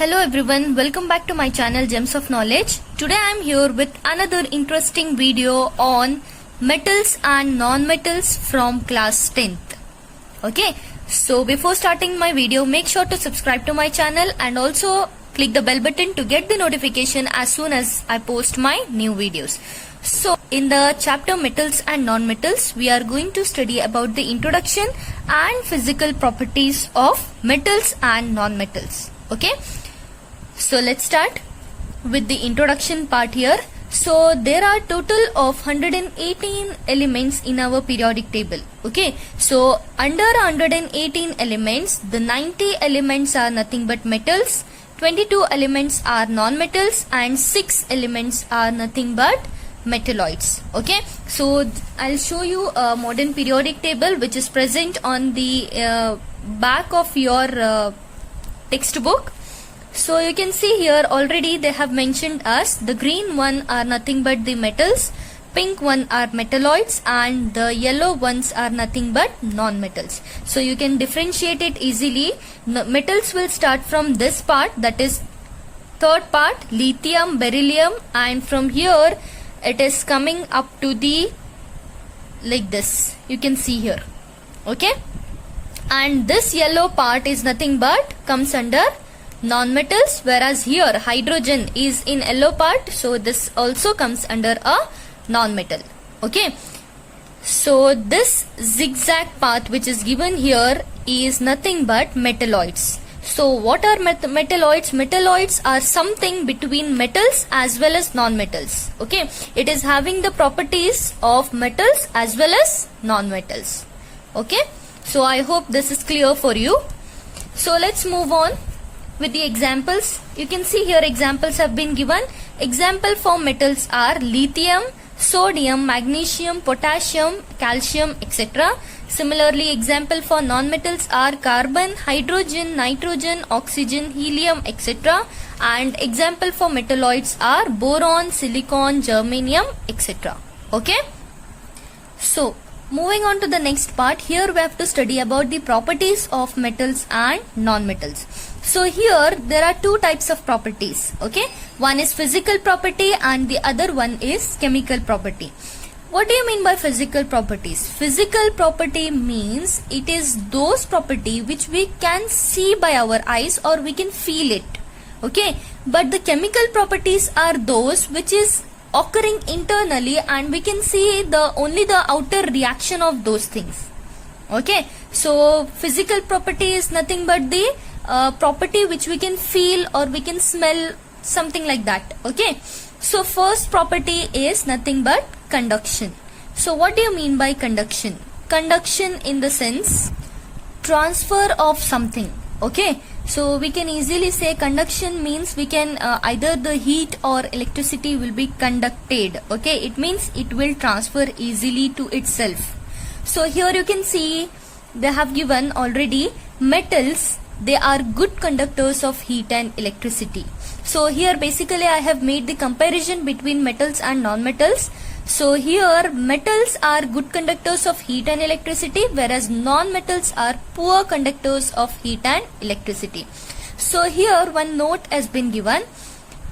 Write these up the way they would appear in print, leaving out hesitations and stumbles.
Hello everyone, welcome back to my channel Gems of Knowledge. Today I am here with another interesting video on metals and non-metals from class 10th. Okay, so before starting my video, make sure to subscribe to my channel and also click the bell button to get the notification as soon as I post my new videos. So in the chapter metals and non-metals, we are going to study about the introduction and physical properties of metals and non-metals. Okay, so let's start with the introduction part here. So there are total of 118 elements in our periodic table. Okay, so under 118 elements, the 90 elements are nothing but metals, 22 elements are non-metals, and 6 elements are nothing but metalloids. Okay, so I'll show you a modern periodic table which is present on the back of your textbook. So you can see here already they have mentioned us the green one are nothing but the metals, pink one are metalloids, and the yellow ones are nothing but non-metals. So you can differentiate it easily. Metals will start from this part, that is third part, lithium, beryllium, and from here it is coming up to the like this, you can see here. Okay, and this yellow part is nothing but comes under non-metals, whereas here hydrogen is in yellow part, so this also comes under a non-metal. Okay, so this zigzag path which is given here is nothing but metalloids. So what are metalloids? Metalloids are something between metals as well as non-metals. Okay, it is having the properties of metals as well as non-metals. Okay, so I hope this is clear for you. So let's move on with the examples. You can see here examples have been given. Example for metals are lithium, sodium, magnesium, potassium, calcium, etc. Similarly, example for non-metals are carbon, hydrogen, nitrogen, oxygen, helium, etc. And example for metalloids are boron, silicon, germanium, etc. Okay, so moving on to the next part, here we have to study about the properties of metals and non-metals. So here there are two types of properties. Okay, one is physical property and the other one is chemical property. What do you mean by physical properties? Physical property means it is those property which we can see by our eyes or we can feel it. Okay, but the chemical properties are those which is occurring internally and we can see only the outer reaction of those things. Okay, so physical property is nothing but the property which we can feel or we can smell, something like that. Okay, so first property is nothing but conduction. So what do you mean by conduction? Conduction in the sense transfer of something. Okay, so we can easily say conduction means we can either the heat or electricity will be conducted. Okay, it means it will transfer easily to itself. So here you can see they have given already metals, they are good conductors of heat and electricity. So here basically I have made the comparison between metals and non-metals. So here metals are good conductors of heat and electricity, whereas non-metals are poor conductors of heat and electricity. So here one note has been given.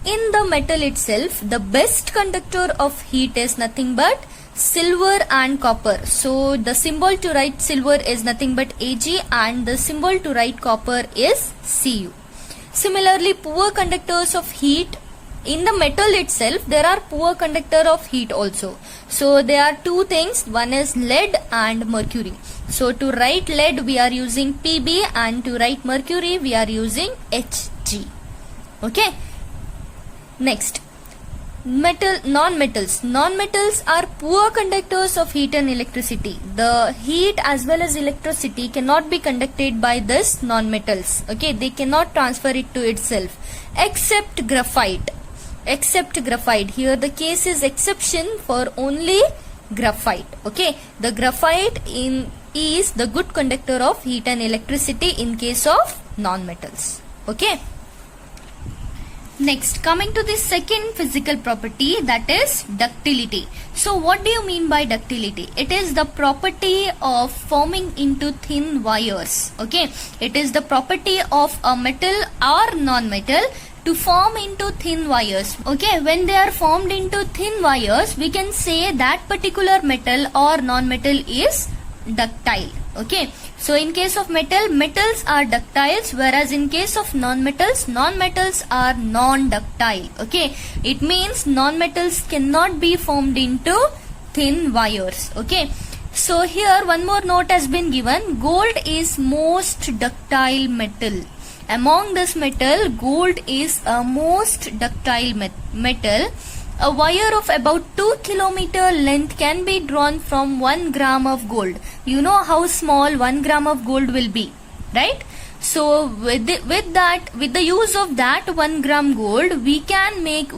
In the metal itself, the best conductor of heat is nothing but silver and copper. So the symbol to write silver is nothing but Ag and the symbol to write copper is Cu. Similarly, poor conductors of heat, in the metal itself there are poor conductor of heat also. So there are two things, one is lead and mercury. So to write lead we are using Pb and to write mercury we are using Hg. Okay, next, non-metals. Non-metals are poor conductors of heat and electricity. The heat as well as electricity cannot be conducted by this non-metals. Okay, they cannot transfer it to itself except graphite. Except graphite, here the case is exception for only graphite. Okay, the graphite is the good conductor of heat and electricity in case of non-metals. Okay, Next, coming to the second physical property, that is ductility. So what do you mean by ductility? It is the property of forming into thin wires. Okay, it is the property of a metal or non-metal to form into thin wires. Okay, when they are formed into thin wires, we can say that particular metal or non-metal is ductile. Okay, so in case of metal, metals are ductiles, whereas in case of non-metals, non-metals are non-ductile. Okay, it means non-metals cannot be formed into thin wires. Okay, so here one more note has been given. Gold is most ductile metal. Among this metal, gold is a most ductile metal. A wire of about 2 kilometer length can be drawn from 1 gram of gold. You know how small 1 gram of gold will be, right? So with the use of that 1 gram gold, we can make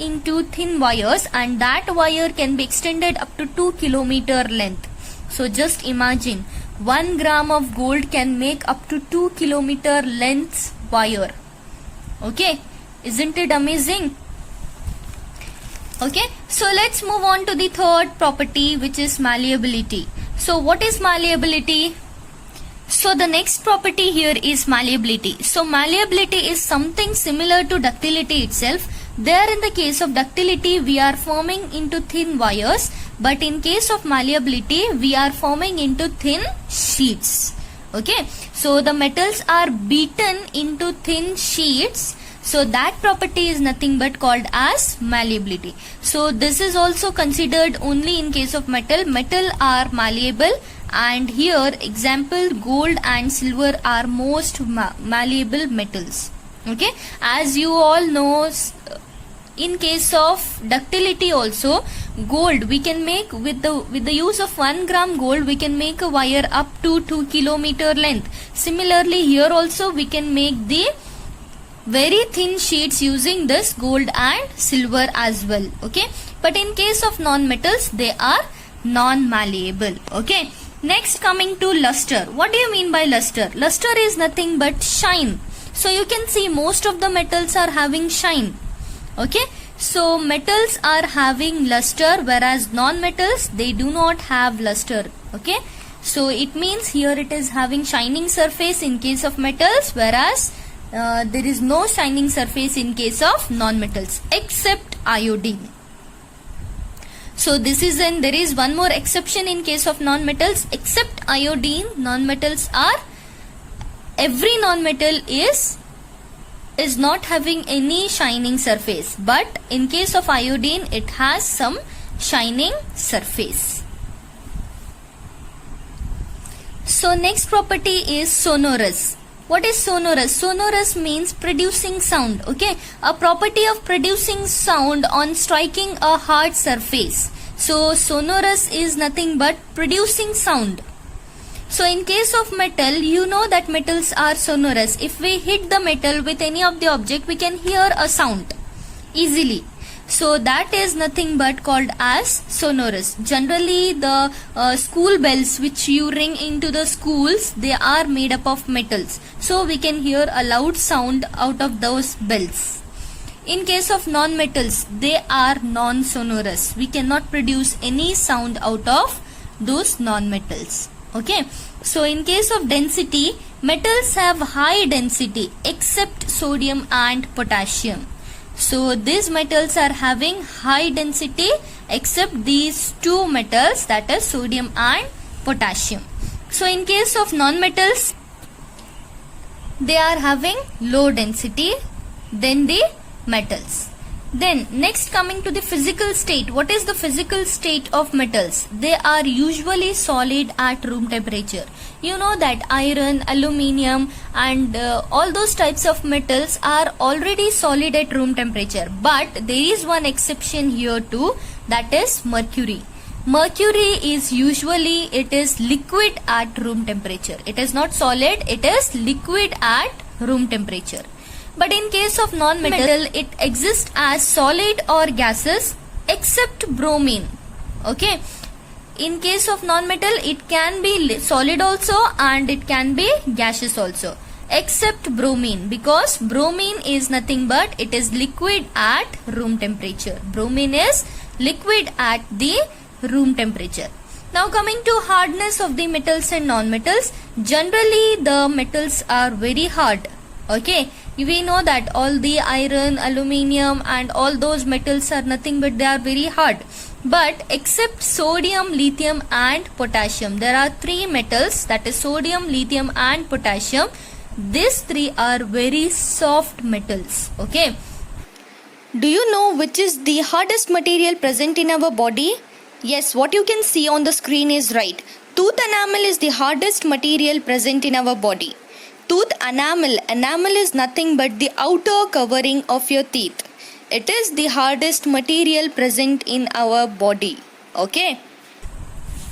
into thin wires, and that wire can be extended up to 2 kilometer length. So just imagine 1 gram of gold can make up to 2 kilometer length wire. Okay, isn't it amazing? Okay, so let's move on to the third property, which is malleability. So what is malleability? So the next property here is malleability. So malleability is something similar to ductility itself. There in the case of ductility, we are forming into thin wires, but in case of malleability, we are forming into thin sheets. Okay, so the metals are beaten into thin sheets. So that property is nothing but called as malleability. So this is also considered only in case of metal. Metal are malleable, and here example gold and silver are most malleable metals. Okay, as you all know, in case of ductility also, gold we can make with the use of 1 gram gold, we can make a wire up to 2 kilometer length. Similarly, here also we can make the very thin sheets using this gold and silver as well. Okay, but in case of non-metals, they are non-malleable. Okay, next coming to luster. What do you mean by luster? Luster is nothing but shine. So you can see most of the metals are having shine. Okay, so metals are having luster, whereas non-metals, they do not have luster. Okay, so it means here it is having shining surface in case of metals, whereas there is no shining surface in case of non-metals except iodine. So there is one more exception in case of non-metals. Except iodine, non-metals are, every non-metal is not having any shining surface, but in case of iodine it has some shining surface. So next property is sonorous. What is sonorous? Sonorous means producing sound. Okay, a property of producing sound on striking a hard surface. So sonorous is nothing but producing sound. So in case of metal, you know that metals are sonorous. If we hit the metal with any of the object, we can hear a sound easily. So that is nothing but called as sonorous. Generally the school bells which you ring into the schools, they are made up of metals. So we can hear a loud sound out of those bells. In case of non-metals, they are non-sonorous. We cannot produce any sound out of those non-metals. Okay, so in case of density, metals have high density except sodium and potassium. So these metals are having high density except these two metals, that is sodium and potassium. So in case of non-metals, they are having low density than the metals. Then next coming to the physical state. What is the physical state of metals? They are usually solid at room temperature. You know that iron, aluminium and all those types of metals are already solid at room temperature. But there is one exception here too, that is mercury. Mercury is usually, it is liquid at room temperature. It is not solid, it is liquid at room temperature. But in case of non-metal, it exists as solid or gases except bromine. Okay. In case of non-metal, it can be solid also and it can be gaseous also. except bromine, because bromine is nothing but it is liquid at room temperature. Bromine is liquid at the room temperature. Now coming to hardness of the metals and non-metals, generally the metals are very hard. Okay, we know that all the iron, aluminium and all those metals are nothing but they are very hard. But except sodium, lithium and potassium, there are three metals, that is sodium, lithium and potassium. These three are very soft metals. Okay. Do you know which is the hardest material present in our body? Yes, what you can see on the screen is right. Tooth enamel is the hardest material present in our body. Tooth enamel is nothing but the outer covering of your teeth. It is the hardest material present in our body. Okay.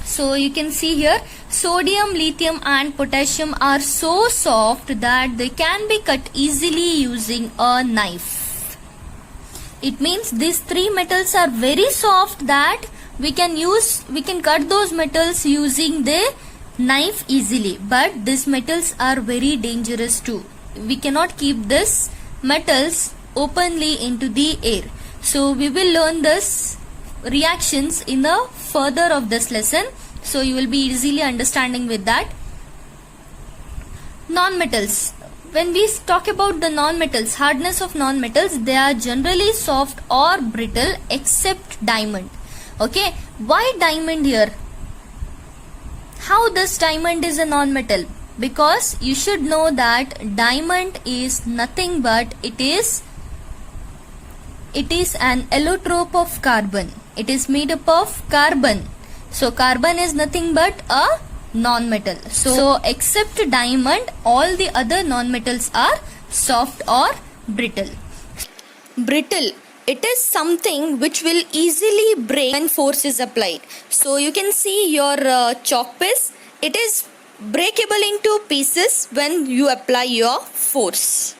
So you can see here, sodium, lithium and potassium are so soft that they can be cut easily using a knife. It means these three metals are very soft that we can cut those metals using the knife easily. But these metals are very dangerous too. We cannot keep these metals openly into the air. So we will learn this reactions in the further of this lesson. So you will be easily understanding with that. Non-metals. When we talk about the non-metals, hardness of non-metals, they are generally soft or brittle except diamond. Okay, why diamond here? How this diamond is a non-metal? Because you should know that diamond is nothing but it is an allotrope of carbon. It is made up of carbon. So carbon is nothing but a non-metal. So except diamond, all the other non-metals are soft or brittle. Brittle. It is something which will easily break when force is applied. So you can see your chalk piece. It is breakable into pieces when you apply your force.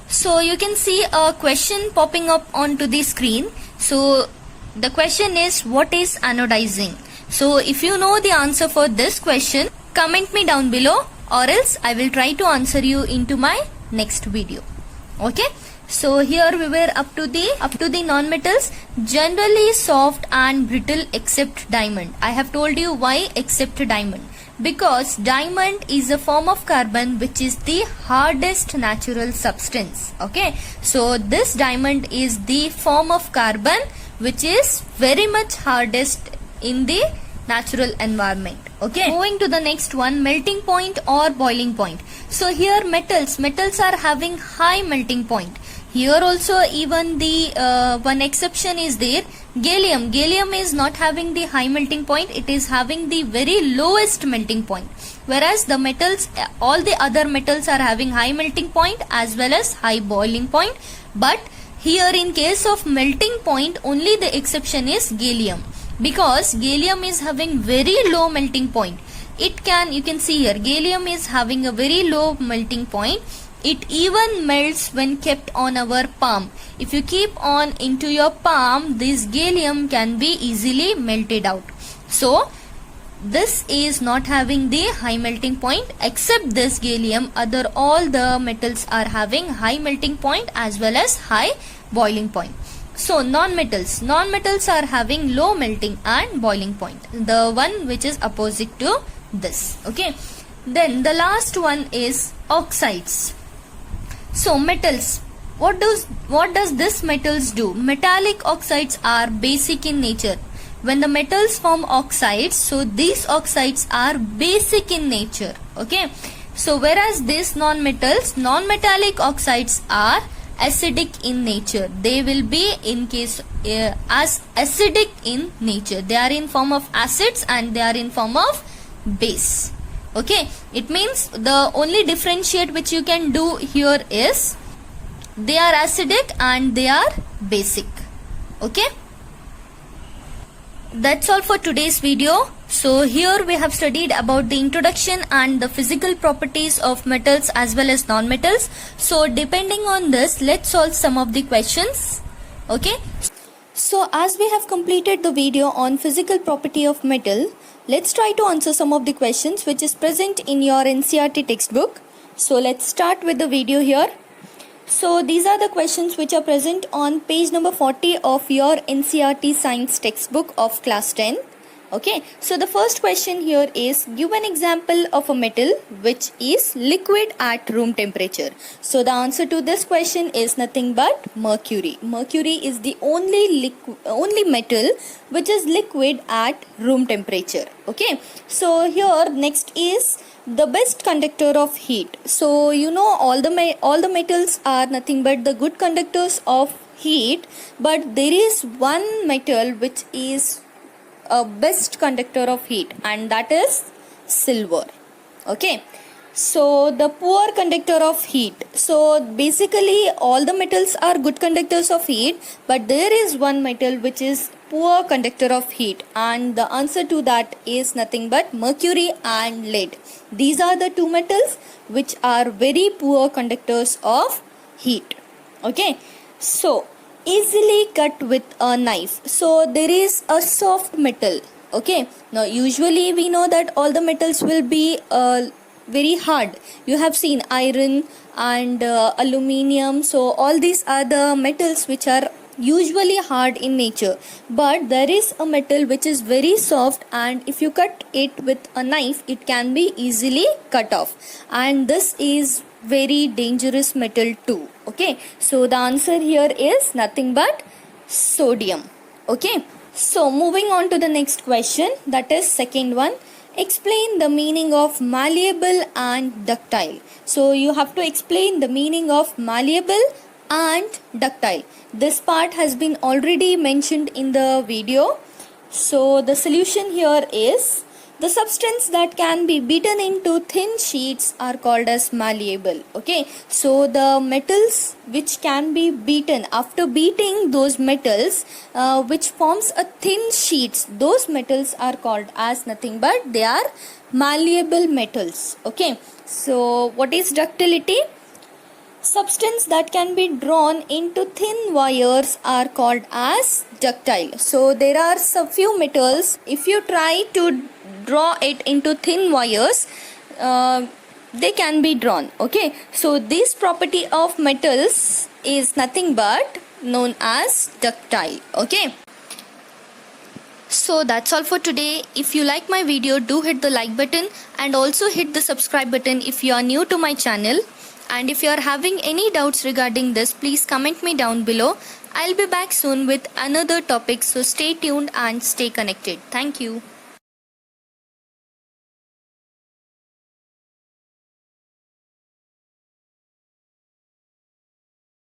So you can see a question popping up onto the screen. So the question is, what is anodizing? So if you know the answer for this question, comment me down below, or else I will try to answer you into my next video. Okay. So here we were up to the non-metals, generally soft and brittle except diamond. I have told you why except diamond. Because diamond is a form of carbon which is the hardest natural substance. Okay. So this diamond is the form of carbon which is very much hardest in the natural environment. Okay. Moving to the next one, melting point or boiling point. So here metals are having high melting point. Here also even the one exception is there. Gallium is not having the high melting point. It is having the very lowest melting point. Whereas the metals, all the other metals are having high melting point as well as high boiling point. But here in case of melting point, only the exception is gallium. Because gallium is having very low melting point. You can see here, gallium is having a very low melting point. It even melts when kept on our palm. If you keep on into your palm, this gallium can be easily melted out. So this is not having the high melting point. Except this gallium, all the metals are having high melting point as well as high boiling point. So non-metals are having low melting and boiling point, the one which is opposite to this. Okay. Then the last one is oxides. So metals, what does this metals do? Metallic oxides are basic in nature. When the metals form oxides, so these oxides are basic in nature. Okay. So whereas these non-metallic oxides are acidic in nature. They will be as acidic in nature. They are in form of acids and they are in form of base. Okay, it means the only differentiate which you can do here is they are acidic and they are basic. Okay, that's all for today's video. So here we have studied about the introduction and the physical properties of metals as well as non-metals. So depending on this, let's solve some of the questions. Okay. So as we have completed the video on physical property of metal, let's try to answer some of the questions which is present in your NCERT textbook. So let's start with the video here. So these are the questions which are present on page number 40 of your NCERT science textbook of class 10. Okay, so the first question here is, give an example of a metal which is liquid at room temperature. So the answer to this question is nothing but mercury. Mercury is the only metal which is liquid at room temperature. Okay, so here next is the best conductor of heat. So you know all the metals are nothing but the good conductors of heat, but there is one metal which is a best conductor of heat, and that is silver. Okay, so the poor conductor of heat. So basically all the metals are good conductors of heat, but there is one metal which is poor conductor of heat, and the answer to that is nothing but mercury and lead. These are the two metals which are very poor conductors of heat. Okay, so easily cut with a knife. So there is a soft metal. Okay, now usually we know that all the metals will be very hard. You have seen iron and aluminium. So all these are the metals which are usually hard in nature, but there is a metal which is very soft, and if you cut it with a knife it can be easily cut off, and this is very dangerous metal too. Okay, so the answer here is nothing but sodium. Okay, so moving on to the next question, that is second one. Explain the meaning of malleable and ductile. So you have to explain the meaning of malleable and ductile. This part has been already mentioned in the video. So the solution here is, the substance that can be beaten into thin sheets are called as malleable. Okay, so the metals which can be beaten, after beating those metals which forms a thin sheets, those metals are called as nothing but they are malleable metals. Okay, so what is ductility? Substance that can be drawn into thin wires are called as ductile. So there are some few metals, if you try to draw it into thin wires, they can be drawn. Okay, so this property of metals is nothing but known as ductile. Okay, so that's all for today. If you like my video, do hit the like button and also hit the subscribe button if you are new to my channel. And if you are having any doubts regarding this, please comment me down below. I'll be back soon with another topic, so stay tuned and stay connected. Thank you.